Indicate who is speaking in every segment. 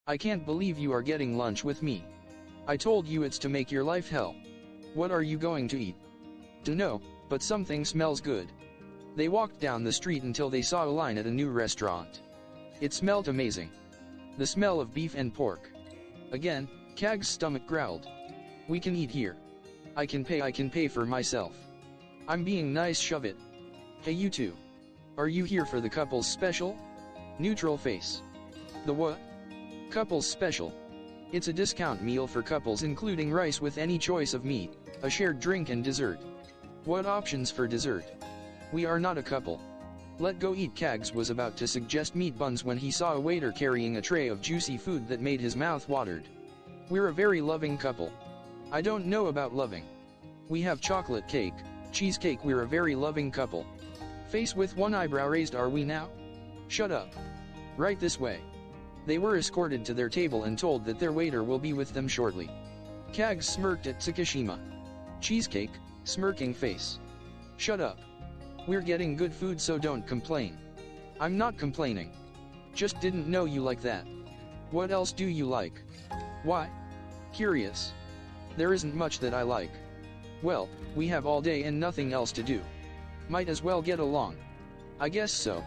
Speaker 1: I can't believe you are getting lunch with me. I told you it's to make your life hell. What are you going to eat? Dunno, but something smells good. They walked down the street until they saw a line at a new restaurant. It smelled amazing. The smell of beef and pork. Again, Kage's stomach growled. We can eat here. I can pay for myself. I'm being nice, shove it. Hey you two. Are you here for the couple's special? Neutral face. The what? Couple's special. It's a discount meal for couples including rice with any choice of meat, a shared drink and dessert. What options for dessert? We are not a couple. Let go eat. Kags was about to suggest meat buns when he saw a waiter carrying a tray of juicy food that made his mouth watered. We're a very loving couple. I don't know about loving. We have chocolate cake, cheesecake. We're a very loving couple. Face with one eyebrow raised. Are we now? Shut up. Right this way. They were escorted to their table and told that their waiter will be with them shortly. Kags smirked at Tsukishima. Cheesecake, smirking face. Shut up. We're getting good food, so don't complain. I'm not complaining. Just didn't know you like that. What else do you like? Why? Curious. There isn't much that I like. Well, we have all day and nothing else to do. Might as well get along. I guess so.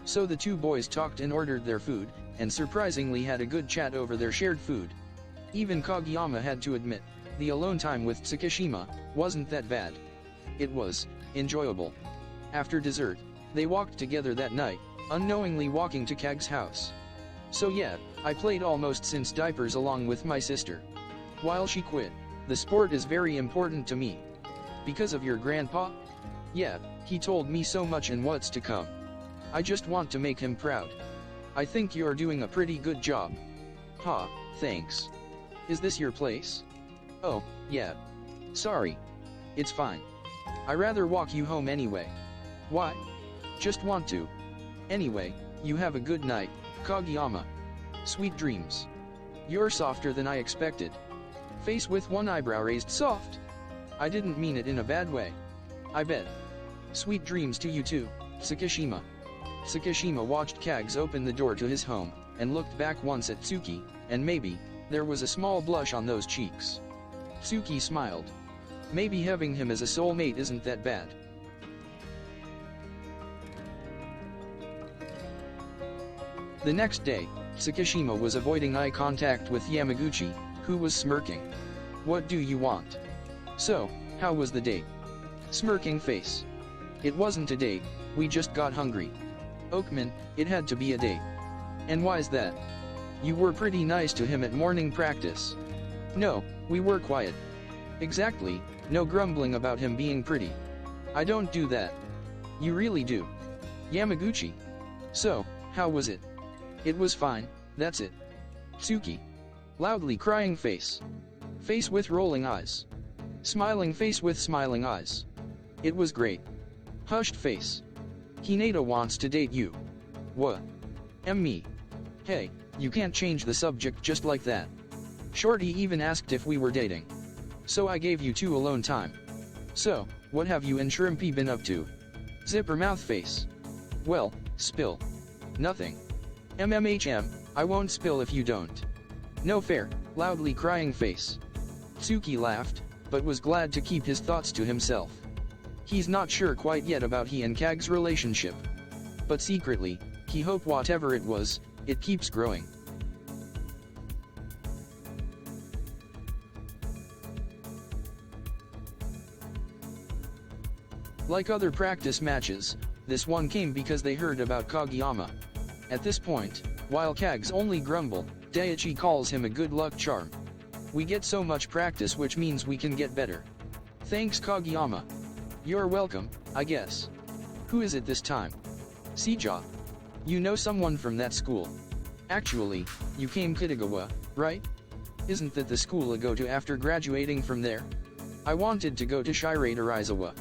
Speaker 1: So the two boys talked and ordered their food, and surprisingly had a good chat over their shared food. Even Kageyama had to admit, the alone time with Tsukishima wasn't that bad. It was enjoyable. After dessert, they walked together that night, unknowingly walking to Kag's house. So yeah, I played almost since diapers along with my sister. While she quit, the sport is very important to me. Because of your grandpa? Yeah, he told me so much and what's to come. I just want to make him proud. I think you're doing a pretty good job. Ha, thanks. Is this your place? Oh, yeah. Sorry. It's fine. I rather walk you home anyway. Why? Just want to. Anyway, you have a good night, Kageyama. Sweet dreams. You're softer than I expected. Face with one eyebrow raised. Soft? I didn't mean it in a bad way. I bet. Sweet dreams to you too, Tsukishima. Tsukishima watched Kags open the door to his home, and looked back once at Tsuki, and maybe, there was a small blush on those cheeks. Tsuki smiled. Maybe having him as a soulmate isn't that bad. The next day, Tsukishima was avoiding eye contact with Yamaguchi, who was smirking. What do you want? So, how was the date? Smirking face. It wasn't a date, we just got hungry. Oakman, it had to be a date. And why's that? You were pretty nice to him at morning practice. No, we were quiet. Exactly, no grumbling about him being pretty. I don't do that. You really do. Yamaguchi. So, how was it? It was fine, that's it. Tsuki. Loudly crying face. Face with rolling eyes. Smiling face with smiling eyes. It was great. Hushed face. Hinata wants to date you. What? Me. Hey, you can't change the subject just like that. Shorty even asked if we were dating. So I gave you two alone time. So, what have you and Shrimpy been up to? Zipper mouth face. Well, spill. Nothing. I won't spill if you don't. No fair, loudly crying face. Tsuki laughed, but was glad to keep his thoughts to himself. He's not sure quite yet about he and Kag's relationship. But secretly, he hoped whatever it was, it keeps growing. Like other practice matches, this one came because they heard about Kageyama. At this point, while Kags only grumble, Daiichi calls him a good luck charm. We get so much practice, which means we can get better. Thanks, Kageyama. You're welcome, I guess. Who is it this time? Sija. You know someone from that school. Actually, you came Kitagawa, right? Isn't that the school I go to after graduating from there? I wanted to go to Shirei Arizawa.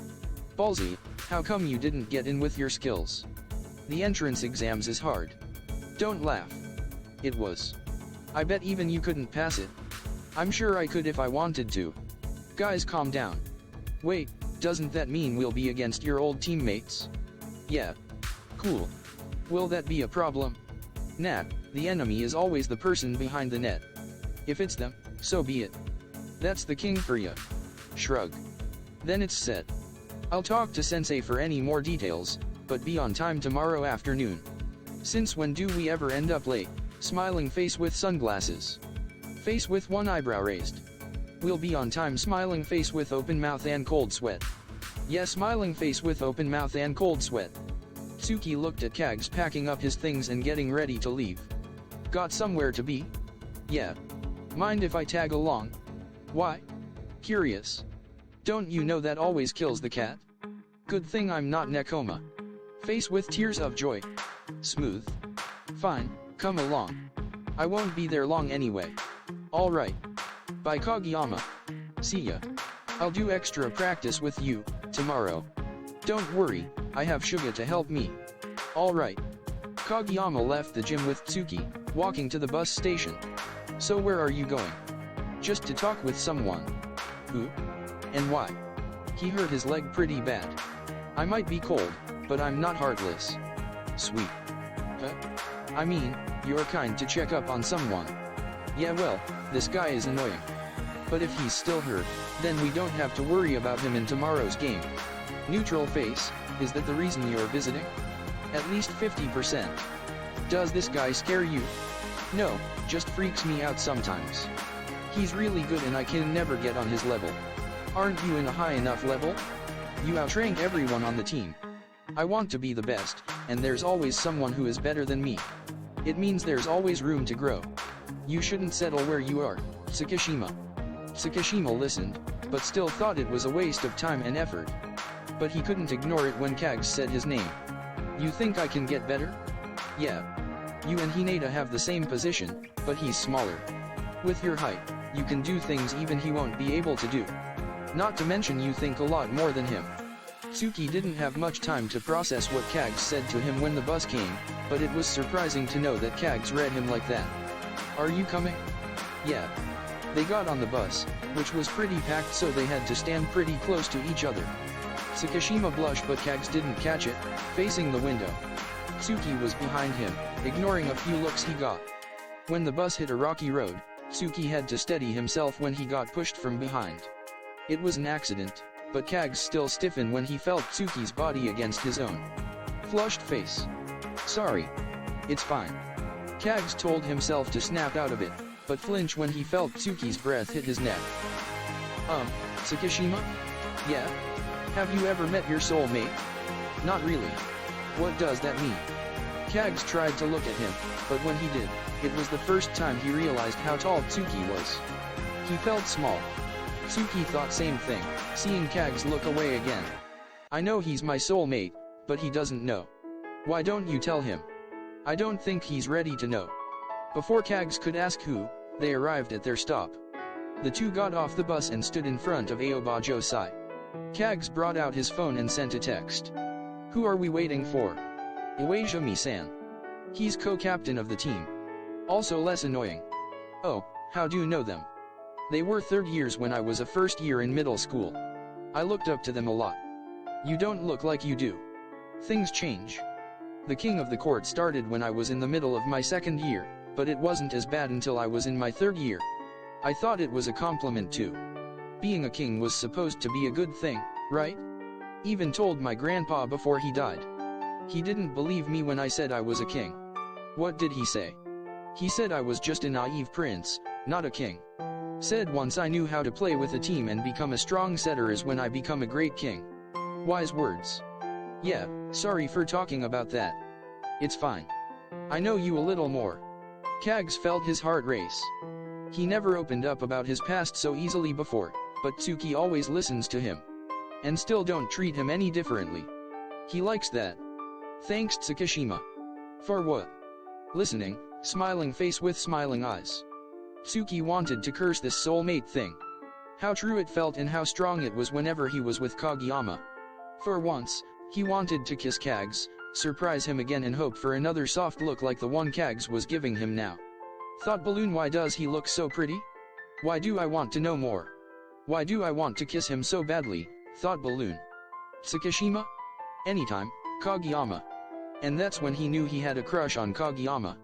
Speaker 1: Ballsy, how come you didn't get in with your skills? The entrance exams is hard. Don't laugh. It was. I bet even you couldn't pass it. I'm sure I could if I wanted to. Guys, calm down. Wait, doesn't that mean we'll be against your old teammates? Yeah. Cool. Will that be a problem? Nah, The enemy is always the person behind the net. If it's them, so be it. That's the king for ya. Shrug. Then it's set. I'll talk to Sensei for any more details, but be on time tomorrow afternoon. Since when do we ever end up late? Smiling face with sunglasses. Face with one eyebrow raised. We'll be on time. Smiling face with open mouth and cold sweat. Yeah, smiling face with open mouth and cold sweat. Tsuki looked at Kags packing up his things and getting ready to leave. Got somewhere to be? Yeah. Mind if I tag along? Why? Curious. Don't you know that always kills the cat? Good thing I'm not Nekoma. Face with tears of joy. Smooth. Fine, come along. I won't be there long anyway. Alright. Bye Kageyama. See ya. I'll do extra practice with you, tomorrow. Don't worry, I have Suga to help me. Alright. Kageyama left the gym with Tsuki, walking to the bus station. So where are you going? Just to talk with someone. Who? And why? He hurt his leg pretty bad. I might be cold, but I'm not heartless. Sweet. Huh? I mean, you're kind to check up on someone. Yeah well, this guy is annoying. But if he's still hurt, then we don't have to worry about him in tomorrow's game. Neutral face, is that the reason you're visiting? At least 50%. Does this guy scare you? No, just freaks me out sometimes. He's really good and I can never get on his level. Aren't you in a high enough level? You outrank everyone on the team. I want to be the best, and there's always someone who is better than me. It means there's always room to grow. You shouldn't settle where you are, Tsukishima. Tsukishima listened, but still thought it was a waste of time and effort. But he couldn't ignore it when Kags said his name. You think I can get better? Yeah. You and Hinata have the same position, but he's smaller. With your height, you can do things even he won't be able to do. Not to mention you think a lot more than him. Tsuki didn't have much time to process what Kags said to him when the bus came, but it was surprising to know that Kags read him like that. Are you coming? Yeah. They got on the bus, which was pretty packed so they had to stand pretty close to each other. Tsukishima blushed but Kags didn't catch it, facing the window. Tsuki was behind him, ignoring a few looks he got. When the bus hit a rocky road, Tsuki had to steady himself when he got pushed from behind. It was an accident, but Kags still stiffened when he felt Tsuki's body against his own. Flushed face. Sorry. It's fine. Kags told himself to snap out of it, but flinch when he felt Tsuki's breath hit his neck. Tsukishima? Yeah? Have you ever met your soulmate? Not really. What does that mean? Kags tried to look at him, but when he did, it was the first time he realized how tall Tsuki was. He felt small. Tsuki thought same thing, seeing Kags look away again. I know he's my soulmate, but he doesn't know. Why don't you tell him? I don't think he's ready to know. Before Kags could ask who, they arrived at their stop. The two got off the bus and stood in front of Aoba Josai. Kags brought out his phone and sent a text. Who are we waiting for? Iwajimi-san. He's co-captain of the team. Also less annoying. Oh, how do you know them? They were third years when I was a first year in middle school. I looked up to them a lot. You don't look like you do. Things change. The king of the court started when I was in the middle of my second year, but it wasn't as bad until I was in my third year. I thought it was a compliment too. Being a king was supposed to be a good thing, right? Even told my grandpa before he died. He didn't believe me when I said I was a king. What did he say? He said I was just a naive prince, not a king. Said once I knew how to play with a team and become a strong setter is when I become a great king. Wise words. Yeah, sorry for talking about that. It's fine. I know you a little more. Kags felt his heart race. He never opened up about his past so easily before, but Tsuki always listens to him. And still don't treat him any differently. He likes that. Thanks Tsukishima. For what? Listening, smiling face with smiling eyes. Tsuki wanted to curse this soulmate thing. How true it felt and how strong it was whenever he was with Kageyama. For once, he wanted to kiss Kags, surprise him again and hope for another soft look like the one Kags was giving him now. Thought Balloon, why does he look so pretty? Why do I want to know more? Why do I want to kiss him so badly, thought Balloon. Tsukishima? Anytime, Kageyama. And that's when he knew he had a crush on Kageyama.